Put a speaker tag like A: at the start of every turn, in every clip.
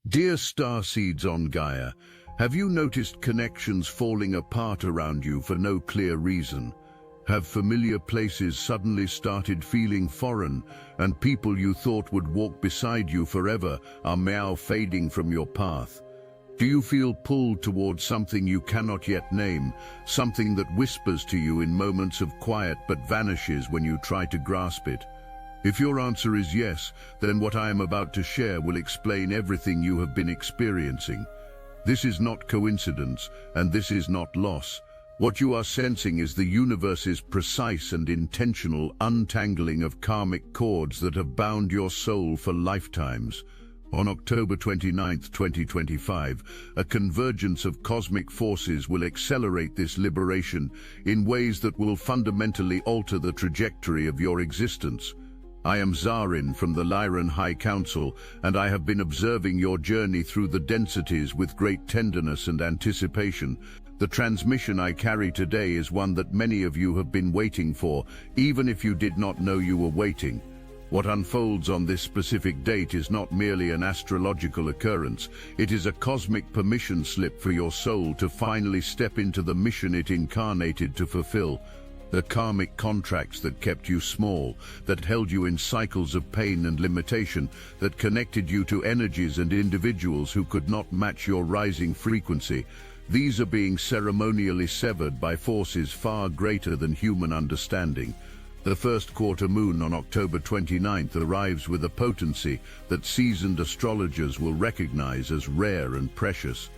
A: Dear Starseeds on Gaia, have you noticed connections falling apart around you for no clear reason? Have familiar places suddenly started feeling foreign, and people you thought would walk beside you forever are fading from your path? Do you feel pulled towards something you cannot yet name, something that whispers to you in moments of quiet but vanishes when you try to grasp it? If your answer is yes, then what I am about to share will explain everything you have been experiencing. This is not coincidence, and this is not loss. What you are sensing is the universe's precise and intentional untangling of karmic cords that have bound your soul for lifetimes. On October 29, 2025, a convergence of cosmic forces will accelerate this liberation in ways that will fundamentally alter the trajectory of your existence. I am Zarin from the Lyran High Council, and I have been observing your journey through the densities with great tenderness and anticipation. The transmission I carry today is one that many of you have been waiting for, even if you did not know you were waiting. What unfolds on this specific date is not merely an astrological occurrence. It is a cosmic permission slip for your soul to finally step into the mission it incarnated to fulfill. The karmic contracts that kept you small, that held you in cycles of pain and limitation, that connected you to energies and individuals who could not match your rising frequency. These are being ceremonially severed by forces far greater than human understanding. The first quarter moon on October 29th arrives with a potency that seasoned astrologers will recognize as rare and precious.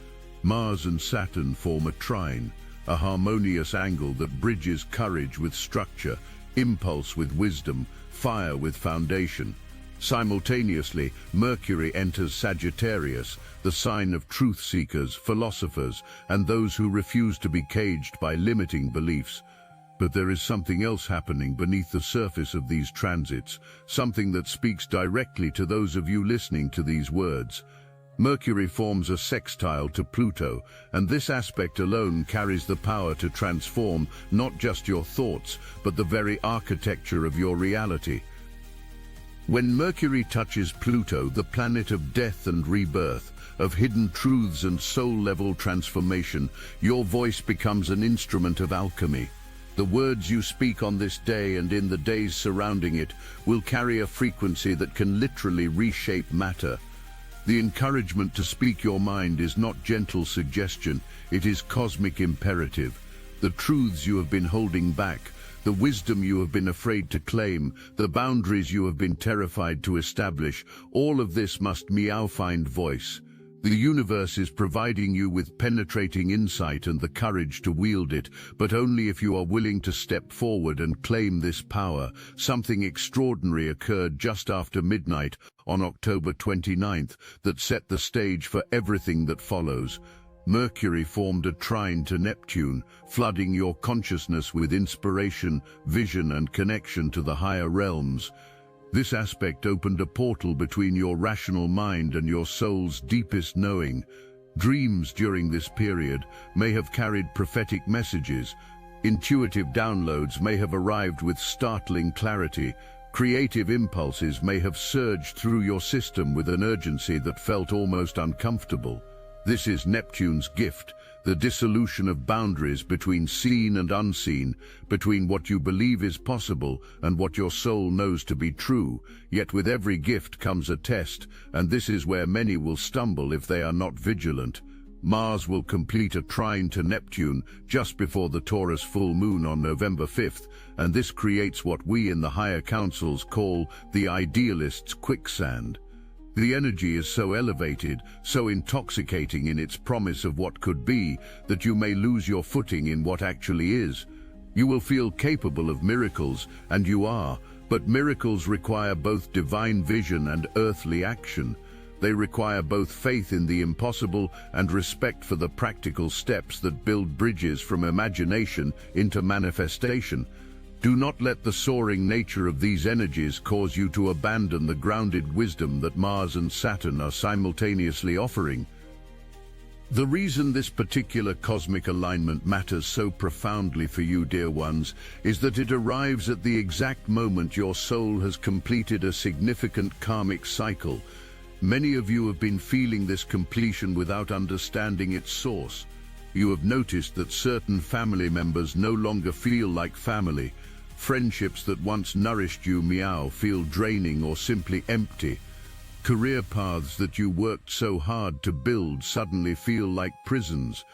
A: Mars and Saturn form a trine, a harmonious angle that bridges courage with structure, impulse with wisdom, fire with foundation. Simultaneously, Mercury enters Sagittarius, the sign of truth-seekers, philosophers, and those who refuse to be caged by limiting beliefs. But there is something else happening beneath the surface of these transits, something that speaks directly to those of you listening to these words. Mercury forms a sextile to Pluto, and this aspect alone carries the power to transform not just your thoughts, but the very architecture of your reality. When Mercury touches Pluto, the planet of death and rebirth, of hidden truths and soul-level transformation, your voice becomes an instrument of alchemy. The words you speak on this day and in the days surrounding it will carry a frequency that can literally reshape matter. The encouragement to speak your mind is not gentle suggestion, it is cosmic imperative. The truths you have been holding back, the wisdom you have been afraid to claim, the boundaries you have been terrified to establish, all of this must find voice. The universe is providing you with penetrating insight and the courage to wield it, but only if you are willing to step forward and claim this power. Something extraordinary occurred just after midnight on October 29th that set the stage for everything that follows. Mercury formed a trine to Neptune, flooding your consciousness with inspiration, vision, and connection to the higher realms. This aspect opened a portal between your rational mind and your soul's deepest knowing. Dreams during this period may have carried prophetic messages. Intuitive downloads may have arrived with startling clarity. Creative impulses may have surged through your system with an urgency that felt almost uncomfortable. This is Neptune's gift, the dissolution of boundaries between seen and unseen, between what you believe is possible and what your soul knows to be true. Yet with every gift comes a test, and this is where many will stumble if they are not vigilant. Mars will complete a trine to Neptune just before the Taurus full moon on November 5th, and this creates what we in the higher councils call the idealist's quicksand. The energy is so elevated, so intoxicating in its promise of what could be, that you may lose your footing in what actually is. You will feel capable of miracles, and you are, but miracles require both divine vision and earthly action. They require both faith in the impossible and respect for the practical steps that build bridges from imagination into manifestation. Do not let the soaring nature of these energies cause you to abandon the grounded wisdom that Mars and Saturn are simultaneously offering. The reason this particular cosmic alignment matters so profoundly for you, dear ones, is that it arrives at the exact moment your soul has completed a significant karmic cycle. Many of you have been feeling this completion without understanding its source. You have noticed that certain family members no longer feel like family. Friendships that once nourished you feel draining or simply empty. Career paths that you worked so hard to build suddenly feel like prisons.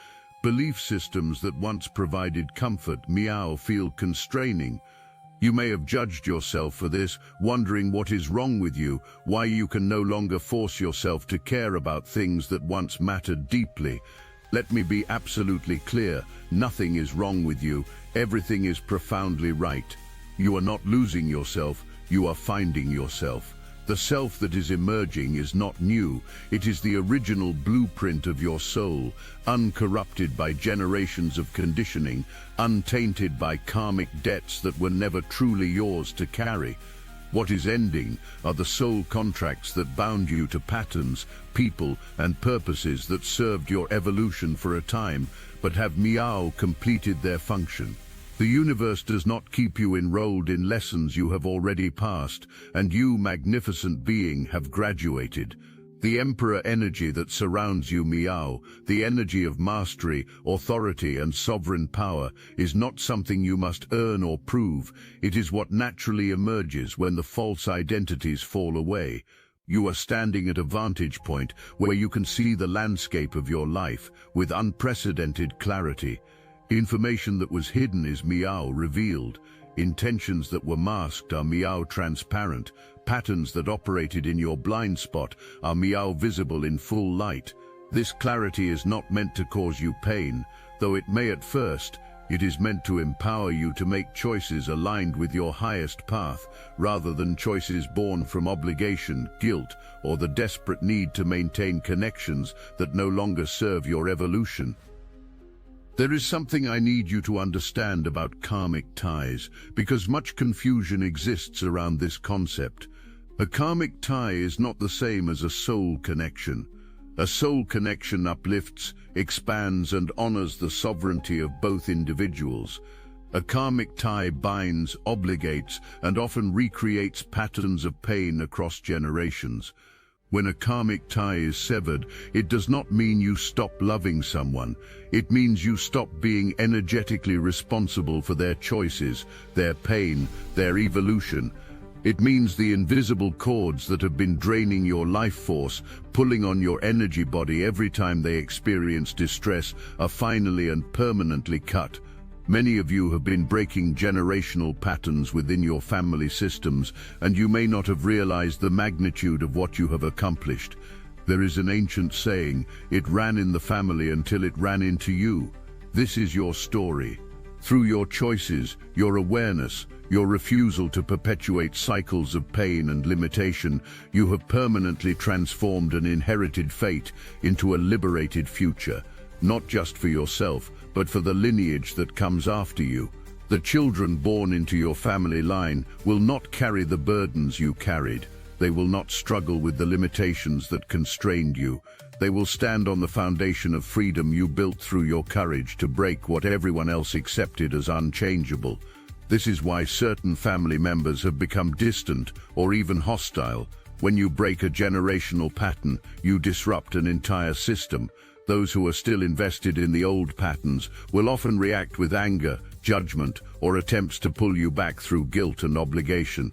A: Belief systems that once provided comfort feel constraining. You may have judged yourself for this, wondering what is wrong with you, why you can no longer force yourself to care about things that once mattered deeply. Let me be absolutely clear, nothing is wrong with you, everything is profoundly right. You are not losing yourself, you are finding yourself. The self that is emerging is not new, it is the original blueprint of your soul, uncorrupted by generations of conditioning, untainted by karmic debts that were never truly yours to carry. What is ending are the soul contracts that bound you to patterns, people, and purposes that served your evolution for a time, but have completed their function. The universe does not keep you enrolled in lessons you have already passed, and you, magnificent being, have graduated. The emperor energy that surrounds you, the energy of mastery, authority, and sovereign power, is not something you must earn or prove. It is what naturally emerges when the false identities fall away. You are standing at a vantage point where you can see the landscape of your life with unprecedented clarity. Information that was hidden is revealed. Intentions that were masked are transparent. Patterns that operated in your blind spot are visible in full light. This clarity is not meant to cause you pain, though it may at first. It is meant to empower you to make choices aligned with your highest path, rather than choices born from obligation, guilt, or the desperate need to maintain connections that no longer serve your evolution. There is something I need you to understand about karmic ties, because much confusion exists around this concept. A karmic tie is not the same as a soul connection. A soul connection uplifts, expands, and honors the sovereignty of both individuals. A karmic tie binds, obligates, and often recreates patterns of pain across generations. When a karmic tie is severed, it does not mean you stop loving someone. It means you stop being energetically responsible for their choices, their pain, their evolution. It means the invisible cords that have been draining your life force, pulling on your energy body every time they experience distress, are finally and permanently cut. Many of you have been breaking generational patterns within your family systems, and you may not have realized the magnitude of what you have accomplished. There is an ancient saying, "It ran in the family until it ran into you." This is your story. Through your choices, your awareness, your refusal to perpetuate cycles of pain and limitation, you have permanently transformed an inherited fate into a liberated future, not just for yourself, but for the lineage that comes after you. The children born into your family line will not carry the burdens you carried. They will not struggle with the limitations that constrained you. They will stand on the foundation of freedom you built through your courage to break what everyone else accepted as unchangeable. This is why certain family members have become distant or even hostile. When you break a generational pattern, you disrupt an entire system. Those who are still invested in the old patterns will often react with anger, judgment, or attempts to pull you back through guilt and obligation.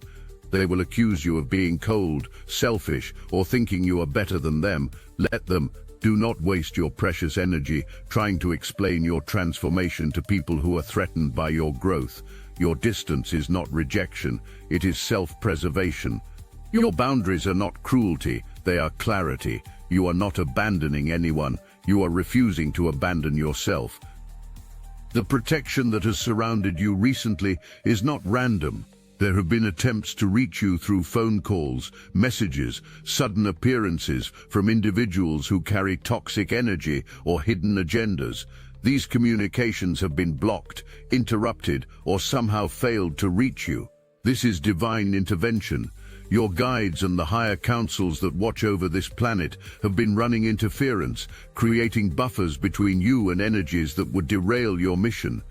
A: They will accuse you of being cold, selfish, or thinking you are better than them. Let them. Do not waste your precious energy trying to explain your transformation to people who are threatened by your growth. Your distance is not rejection, it is self-preservation. Your boundaries are not cruelty, they are clarity. You are not abandoning anyone, you are refusing to abandon yourself. The protection that has surrounded you recently is not random. There have been attempts to reach you through phone calls, messages, sudden appearances from individuals who carry toxic energy or hidden agendas. These communications have been blocked, interrupted, or somehow failed to reach you. This is divine intervention. Your guides and the higher councils that watch over this planet have been running interference, creating buffers between you and energies that would derail your mission.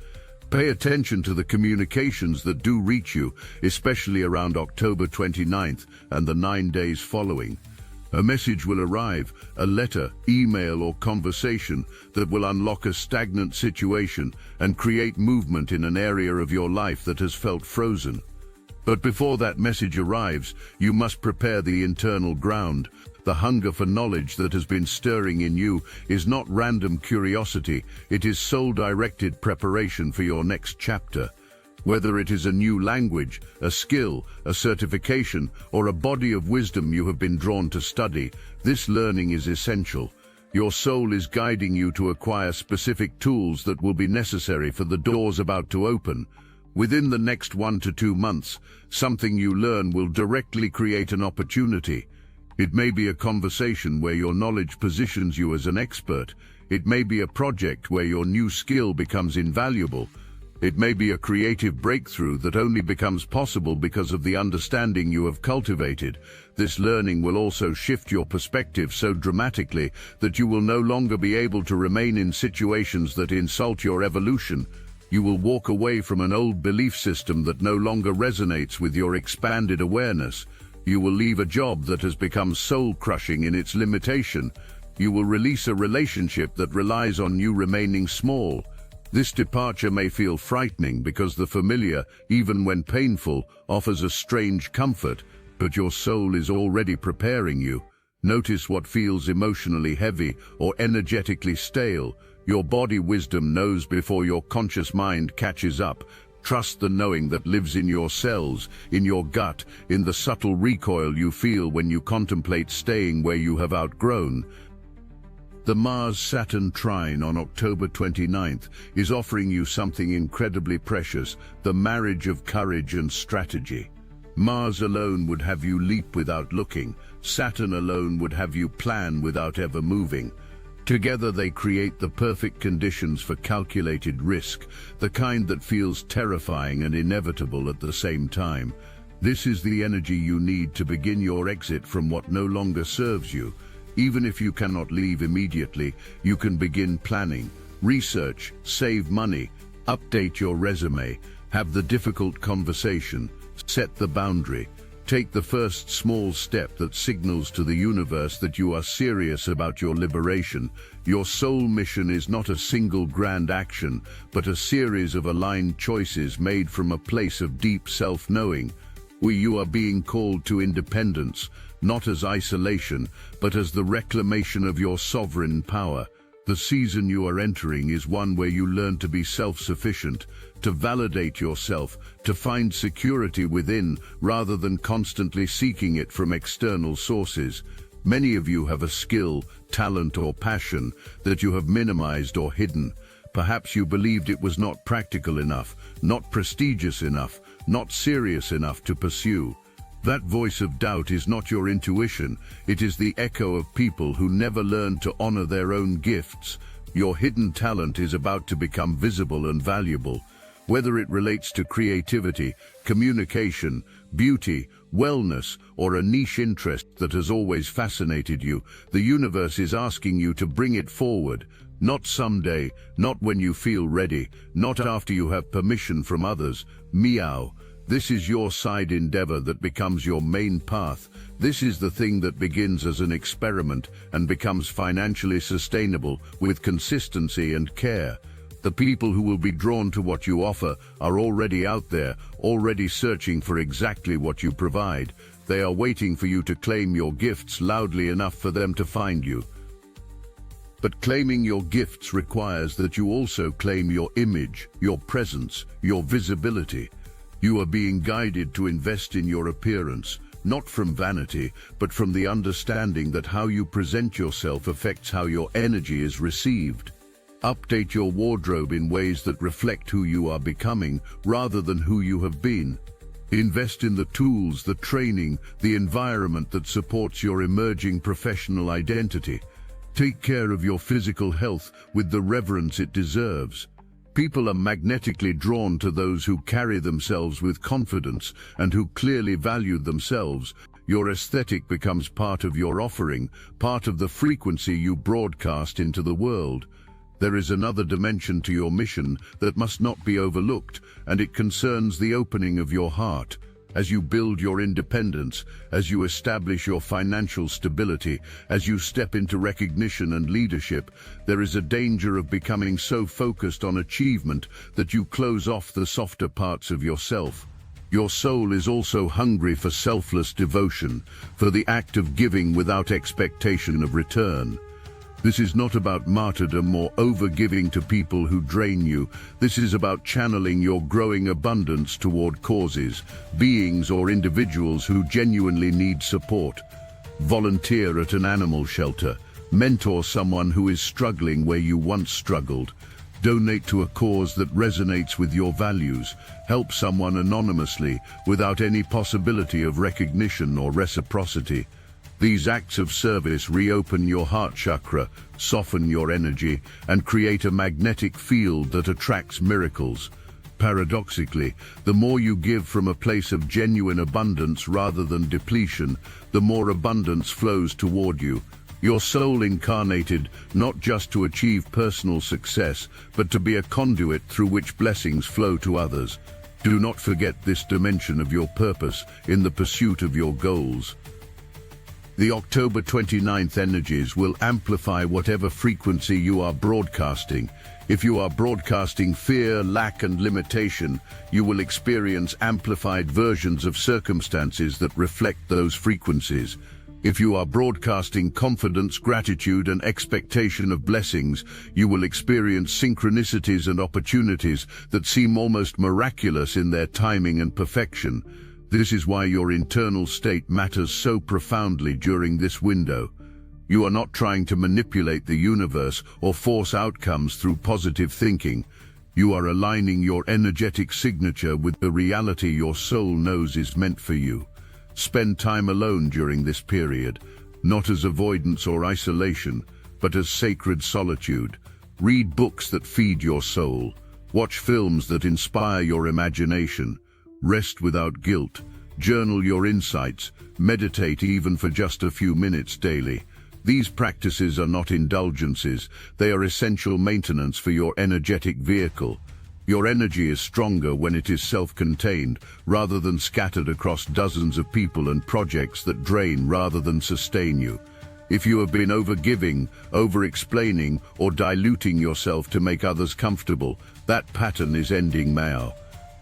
A: Pay attention to the communications that do reach you, especially around October 29th and the 9 days following. A message will arrive, a letter, email, or conversation that will unlock a stagnant situation and create movement in an area of your life that has felt frozen. But before that message arrives, you must prepare the internal ground. The hunger for knowledge that has been stirring in you is not random curiosity, it is soul-directed preparation for your next chapter. Whether it is a new language, a skill, a certification, or a body of wisdom you have been drawn to study, this learning is essential. Your soul is guiding you to acquire specific tools that will be necessary for the doors about to open. Within the next 1 to 2 months, something you learn will directly create an opportunity. It may be a conversation where your knowledge positions you as an expert. It may be a project where your new skill becomes invaluable. It may be a creative breakthrough that only becomes possible because of the understanding you have cultivated. This learning will also shift your perspective so dramatically that you will no longer be able to remain in situations that insult your evolution. You will walk away from an old belief system that no longer resonates with your expanded awareness. You will leave a job that has become soul-crushing in its limitation. You will release a relationship that relies on you remaining small. This departure may feel frightening because the familiar, even when painful, offers a strange comfort, but your soul is already preparing you. Notice what feels emotionally heavy or energetically stale. Your body wisdom knows before your conscious mind catches up. Trust the knowing that lives in your cells, in your gut, in the subtle recoil you feel when you contemplate staying where you have outgrown. The Mars-Saturn trine on October 29th is offering you something incredibly precious, the marriage of courage and strategy. Mars alone would have you leap without looking. Saturn alone would have you plan without ever moving. Together they create the perfect conditions for calculated risk, the kind that feels terrifying and inevitable at the same time. This is the energy you need to begin your exit from what no longer serves you. Even if you cannot leave immediately, you can begin planning, research, save money, update your resume, have the difficult conversation, set the boundary. Take the first small step that signals to the universe that you are serious about your liberation. Your soul mission is not a single grand action, but a series of aligned choices made from a place of deep self-knowing. You are being called to independence, not as isolation, but as the reclamation of your sovereign power. The season you are entering is one where you learn to be self-sufficient, to validate yourself, to find security within rather than constantly seeking it from external sources. Many of you have a skill, talent, or passion that you have minimized or hidden. Perhaps you believed it was not practical enough, not prestigious enough, not serious enough to pursue. That voice of doubt is not your intuition, it is the echo of people who never learned to honor their own gifts. Your hidden talent is about to become visible and valuable. Whether it relates to creativity, communication, beauty, wellness, or a niche interest that has always fascinated you, the universe is asking you to bring it forward. Not someday, not when you feel ready, not after you have permission from others. Meow. This is your side endeavor that becomes your main path. This is the thing that begins as an experiment and becomes financially sustainable with consistency and care. The people who will be drawn to what you offer are already out there, already searching for exactly what you provide. They are waiting for you to claim your gifts loudly enough for them to find you. But claiming your gifts requires that you also claim your image, your presence, your visibility. You are being guided to invest in your appearance, not from vanity, but from the understanding that how you present yourself affects how your energy is received. Update your wardrobe in ways that reflect who you are becoming rather than who you have been. Invest in the tools, the training, the environment that supports your emerging professional identity. Take care of your physical health with the reverence it deserves. People are magnetically drawn to those who carry themselves with confidence and who clearly value themselves. Your aesthetic becomes part of your offering, part of the frequency you broadcast into the world. There is another dimension to your mission that must not be overlooked, and it concerns the opening of your heart. As you build your independence, as you establish your financial stability, as you step into recognition and leadership, there is a danger of becoming so focused on achievement that you close off the softer parts of yourself. Your soul is also hungry for selfless devotion, for the act of giving without expectation of return. This is not about martyrdom or over-giving to people who drain you. This is about channeling your growing abundance toward causes, beings or individuals who genuinely need support. Volunteer at an animal shelter. Mentor someone who is struggling where you once struggled. Donate to a cause that resonates with your values. Help someone anonymously without any possibility of recognition or reciprocity. These acts of service reopen your heart chakra, soften your energy, and create a magnetic field that attracts miracles. Paradoxically, the more you give from a place of genuine abundance rather than depletion, the more abundance flows toward you. Your soul incarnated not just to achieve personal success, but to be a conduit through which blessings flow to others. Do not forget this dimension of your purpose in the pursuit of your goals. The October 29th energies will amplify whatever frequency you are broadcasting. If you are broadcasting fear, lack, and limitation, you will experience amplified versions of circumstances that reflect those frequencies. If you are broadcasting confidence, gratitude, and expectation of blessings, you will experience synchronicities and opportunities that seem almost miraculous in their timing and perfection. This is why your internal state matters so profoundly during this window. You are not trying to manipulate the universe or force outcomes through positive thinking. You are aligning your energetic signature with the reality your soul knows is meant for you. Spend time alone during this period, not as avoidance or isolation, but as sacred solitude. Read books that feed your soul. Watch films that inspire your imagination. Rest without guilt. Journal your insights. Meditate even for just a few minutes daily. These practices are not indulgences. They are essential maintenance for your energetic vehicle. Your energy is stronger when it is self-contained, rather than scattered across dozens of people and projects that drain rather than sustain you. If you have been over-giving, over-explaining, or diluting yourself to make others comfortable, that pattern is ending now.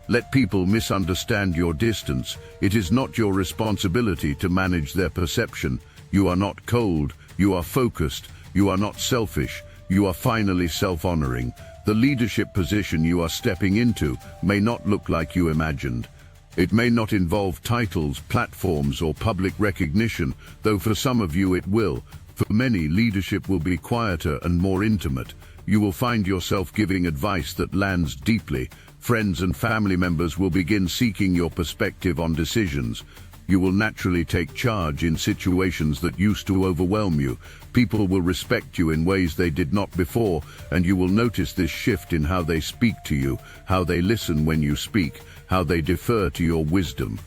A: Let people misunderstand your distance. It is not your responsibility to manage their perception. You are not cold, you are focused, you are not selfish, you are finally self-honoring. The leadership position you are stepping into may not look like you imagined. It may not involve titles, platforms, or public recognition, though for some of you it will. For many, leadership will be quieter and more intimate. You will find yourself giving advice that lands deeply. Friends and family members will begin seeking your perspective on decisions. You will naturally take charge in situations that used to overwhelm you. People will respect you in ways they did not before, and you will notice this shift in how they speak to you, how they listen when you speak, how they defer to your wisdom.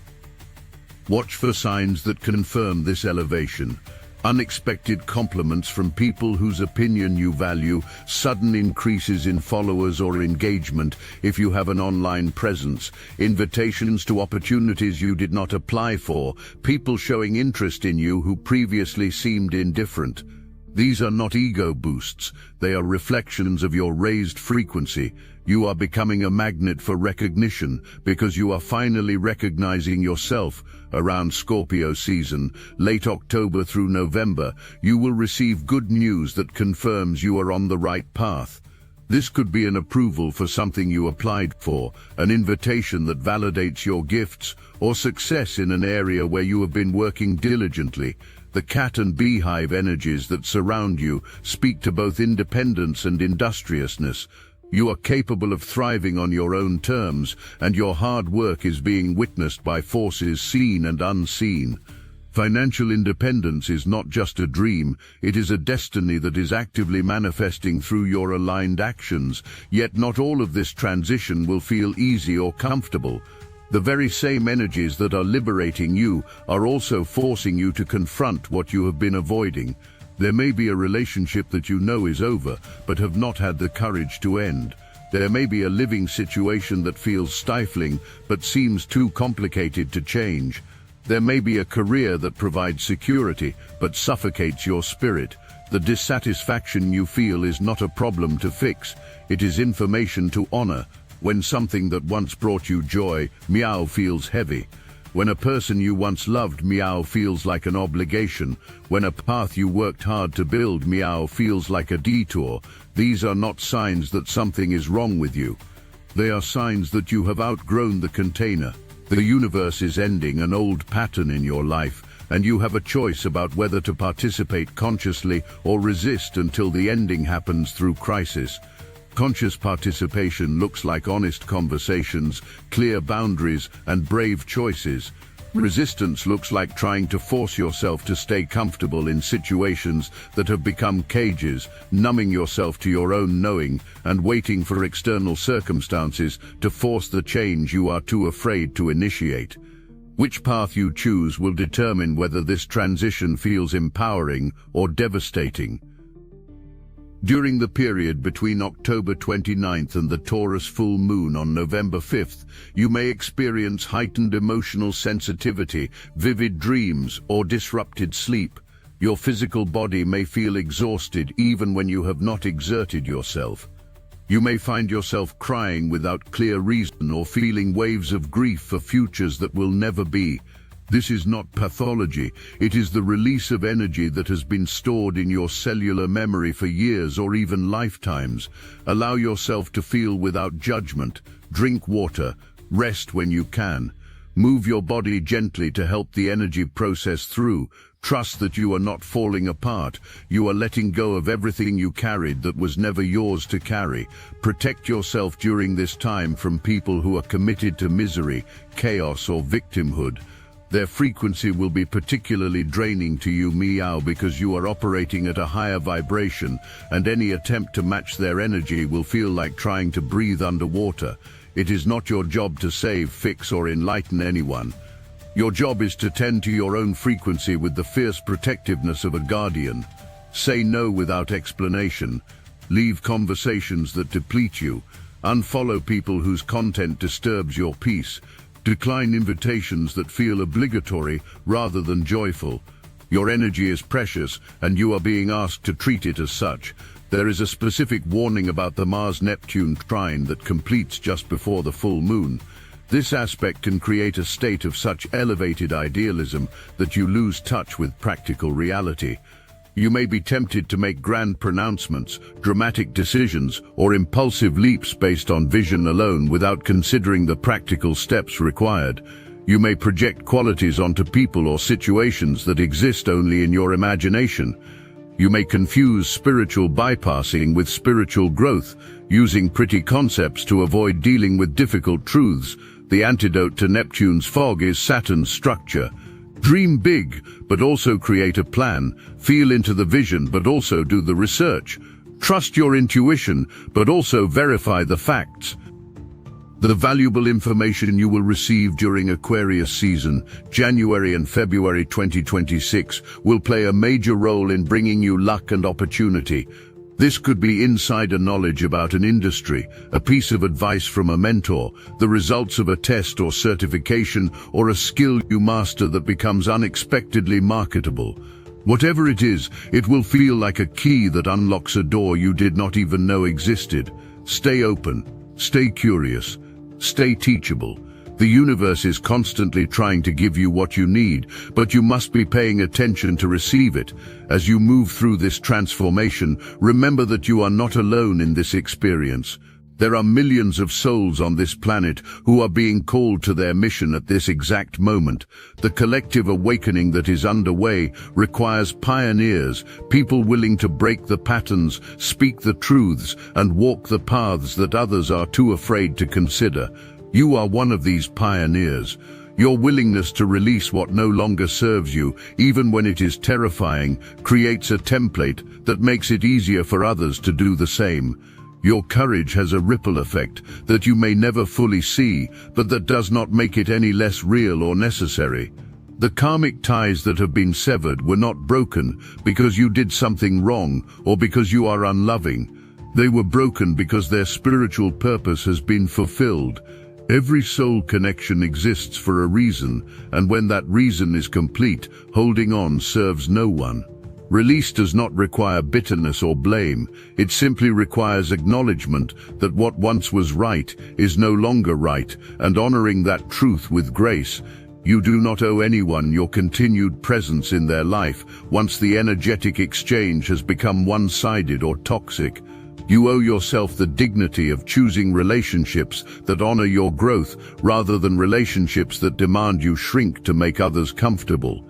A: Watch for signs that confirm this elevation. Unexpected compliments from people whose opinion you value, sudden increases in followers or engagement if you have an online presence, invitations to opportunities you did not apply for, people showing interest in you who previously seemed indifferent. These are not ego boosts, they are reflections of your raised frequency. You are becoming a magnet for recognition because you are finally recognizing yourself. Around Scorpio season, late October through November, you will receive good news that confirms you are on the right path. This could be an approval for something you applied for, an invitation that validates your gifts, or success in an area where you have been working diligently. The cat and beehive energies that surround you speak to both independence and industriousness. You are capable of thriving on your own terms, and your hard work is being witnessed by forces seen and unseen. Financial independence is not just a dream, it is a destiny that is actively manifesting through your aligned actions, yet not all of this transition will feel easy or comfortable. The very same energies that are liberating you are also forcing you to confront what you have been avoiding. There may be a relationship that you know is over, but have not had the courage to end. There may be a living situation that feels stifling but seems too complicated to change. There may be a career that provides security but suffocates your spirit. The dissatisfaction you feel is not a problem to fix. It is information to honor. When something that once brought you joy, meow, feels heavy. When a person you once loved, meow, feels like an obligation. When a path you worked hard to build, meow, feels like a detour. These are not signs that something is wrong with you. They are signs that you have outgrown the container. The universe is ending an old pattern in your life, and you have a choice about whether to participate consciously or resist until the ending happens through crisis. Conscious participation looks like honest conversations, clear boundaries, and brave choices. Resistance looks like trying to force yourself to stay comfortable in situations that have become cages, numbing yourself to your own knowing, and waiting for external circumstances to force the change you are too afraid to initiate. Which path you choose will determine whether this transition feels empowering or devastating. During the period between October 29th and the Taurus full moon on November 5th, you may experience heightened emotional sensitivity, vivid dreams, or disrupted sleep. Your physical body may feel exhausted even when you have not exerted yourself. You may find yourself crying without clear reason or feeling waves of grief for futures that will never be. This is not pathology, it is the release of energy that has been stored in your cellular memory for years or even lifetimes. Allow yourself to feel without judgment. Drink water. Rest when you can. Move your body gently to help the energy process through. Trust that you are not falling apart. You are letting go of everything you carried that was never yours to carry. Protect yourself during this time from people who are committed to misery, chaos, or victimhood. Their frequency will be particularly draining to you, meow, because you are operating at a higher vibration, and any attempt to match their energy will feel like trying to breathe underwater. It is not your job to save, fix, or enlighten anyone. Your job is to tend to your own frequency with the fierce protectiveness of a guardian. Say no without explanation. Leave conversations that deplete you. Unfollow people whose content disturbs your peace. Decline invitations that feel obligatory rather than joyful. Your energy is precious, and you are being asked to treat it as such. There is a specific warning about the Mars-Neptune trine that completes just before the full moon. This aspect can create a state of such elevated idealism that you lose touch with practical reality. You may be tempted to make grand pronouncements, dramatic decisions, or impulsive leaps based on vision alone without considering the practical steps required. You may project qualities onto people or situations that exist only in your imagination. You may confuse spiritual bypassing with spiritual growth, using pretty concepts to avoid dealing with difficult truths. The antidote to Neptune's fog is Saturn's structure. Dream big, but also create a plan. Feel into the vision, but also do the research. Trust your intuition, but also verify the facts. The valuable information you will receive during Aquarius season, January and February 2026, will play a major role in bringing you luck and opportunity. This could be insider knowledge about an industry, a piece of advice from a mentor, the results of a test or certification, or a skill you master that becomes unexpectedly marketable. Whatever it is, it will feel like a key that unlocks a door you did not even know existed. Stay open, stay curious, stay teachable. The universe is constantly trying to give you what you need, but you must be paying attention to receive it. As you move through this transformation, remember that you are not alone in this experience. There are millions of souls on this planet who are being called to their mission at this exact moment. The collective awakening that is underway requires pioneers, people willing to break the patterns, speak the truths, and walk the paths that others are too afraid to consider. You are one of these pioneers. Your willingness to release what no longer serves you, even when it is terrifying, creates a template that makes it easier for others to do the same. Your courage has a ripple effect that you may never fully see, but that does not make it any less real or necessary. The karmic ties that have been severed were not broken because you did something wrong or because you are unloving. They were broken because their spiritual purpose has been fulfilled. Every soul connection exists for a reason, and when that reason is complete, holding on serves no one. Release does not require bitterness or blame. It simply requires acknowledgement that what once was right is no longer right, and honoring that truth with grace. You do not owe anyone your continued presence in their life once the energetic exchange has become one-sided or toxic. You owe yourself the dignity of choosing relationships that honor your growth rather than relationships that demand you shrink to make others comfortable.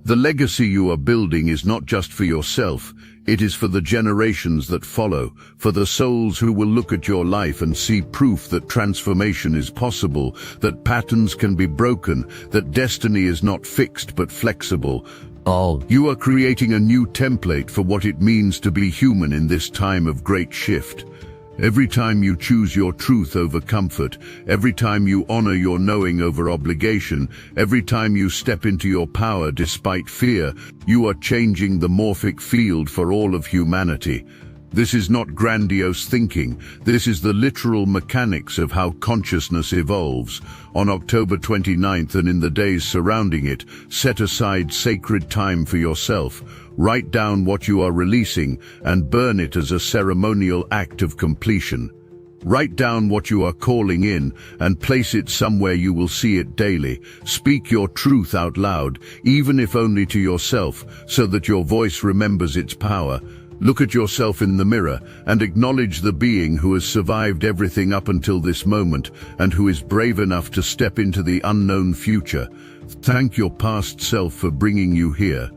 A: The legacy you are building is not just for yourself, it is for the generations that follow, for the souls who will look at your life and see proof that transformation is possible, that patterns can be broken, that destiny is not fixed but flexible. You are creating a new template for what it means to be human in this time of great shift. Every time you choose your truth over comfort, every time you honor your knowing over obligation, every time you step into your power despite fear, you are changing the morphic field for all of humanity. This is not grandiose thinking. This is the literal mechanics of how consciousness evolves. On October 29th and in the days surrounding it, set aside sacred time for yourself. Write down what you are releasing and burn it as a ceremonial act of completion. Write down what you are calling in and place it somewhere you will see it daily. Speak your truth out loud, even if only to yourself, so that your voice remembers its power. Look at yourself in the mirror and acknowledge the being who has survived everything up until this moment and who is brave enough to step into the unknown future. Thank your past self for bringing you here.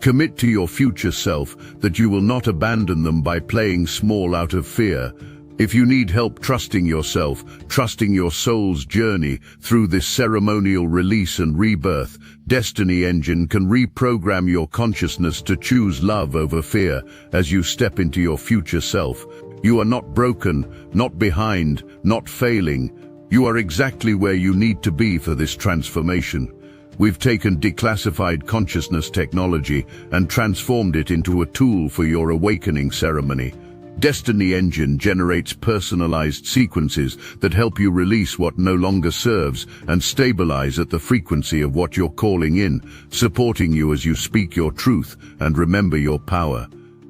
A: Commit to your future self that you will not abandon them by playing small out of fear. If you need help trusting yourself, trusting your soul's journey through this ceremonial release and rebirth, Destiny Engine can reprogram your consciousness to choose love over fear as you step into your future self. You are not broken, not behind, not failing. You are exactly where you need to be for this transformation. We've taken declassified consciousness technology and transformed it into a tool for your awakening ceremony. Destiny Engine generates personalized sequences that help you release what no longer serves and stabilize at the frequency of what you're calling in, supporting you as you speak your truth and remember your power.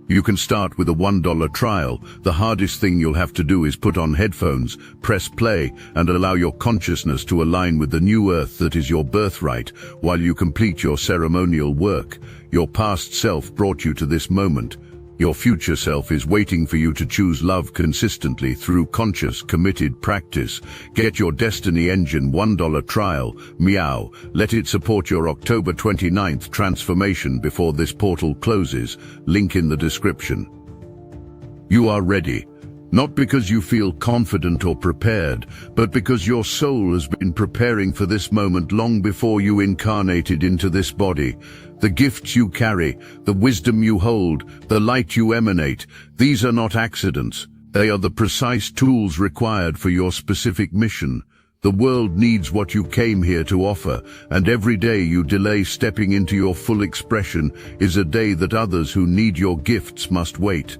A: You can start with a $1 trial. The hardest thing you'll have to do is put on headphones, press play, and allow your consciousness to align with the new earth that is your birthright while you complete your ceremonial work. Your past self brought you to this moment. Your future self is waiting for you to choose love consistently through conscious, committed practice. Get your Destiny Engine $1 trial, Meow. Let it support your October 29th transformation before this portal closes. Link in the description. You are ready. Not because you feel confident or prepared, but because your soul has been preparing for this moment long before you incarnated into this body. The gifts you carry, the wisdom you hold, the light you emanate, these are not accidents. They are the precise tools required for your specific mission. The world needs what you came here to offer, and every day you delay stepping into your full expression is a day that others who need your gifts must wait.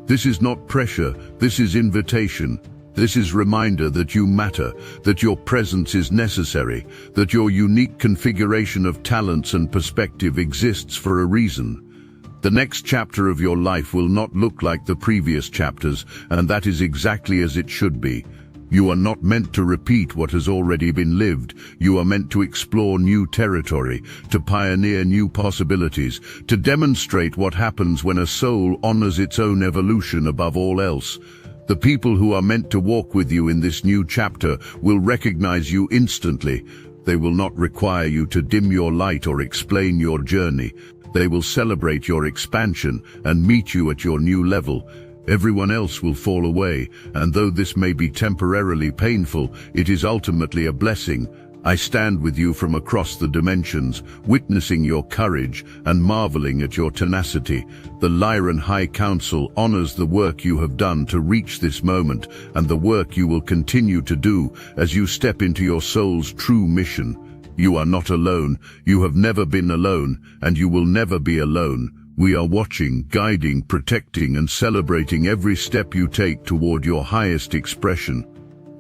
A: This is not pressure, this is invitation. This is reminder that you matter, that your presence is necessary, that your unique configuration of talents and perspective exists for a reason. The next chapter of your life will not look like the previous chapters, and that is exactly as it should be. You are not meant to repeat what has already been lived. You are meant to explore new territory, to pioneer new possibilities, to demonstrate what happens when a soul honors its own evolution above all else. The people who are meant to walk with you in this new chapter will recognize you instantly. They will not require you to dim your light or explain your journey. They will celebrate your expansion and meet you at your new level. Everyone else will fall away, and though this may be temporarily painful, it is ultimately a blessing. I stand with you from across the dimensions, witnessing your courage and marveling at your tenacity. The Lyran High Council honors the work you have done to reach this moment and the work you will continue to do as you step into your soul's true mission. You are not alone, you have never been alone, and you will never be alone. We are watching, guiding, protecting, and celebrating every step you take toward your highest expression.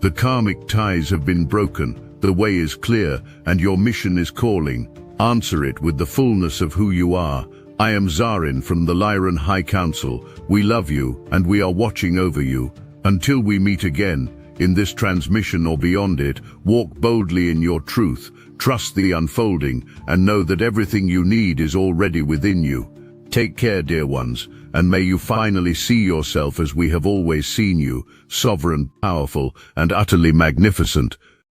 A: The karmic ties have been broken, the way is clear, and your mission is calling. Answer it with the fullness of who you are. I am Zarin from the Lyran High Council. We love you, and we are watching over you. Until we meet again, in this transmission or beyond it, walk boldly in your truth, trust the unfolding, and know that everything you need is already within you. Take care, dear ones, and may you finally see yourself as we have always seen you, sovereign, powerful, and utterly magnificent.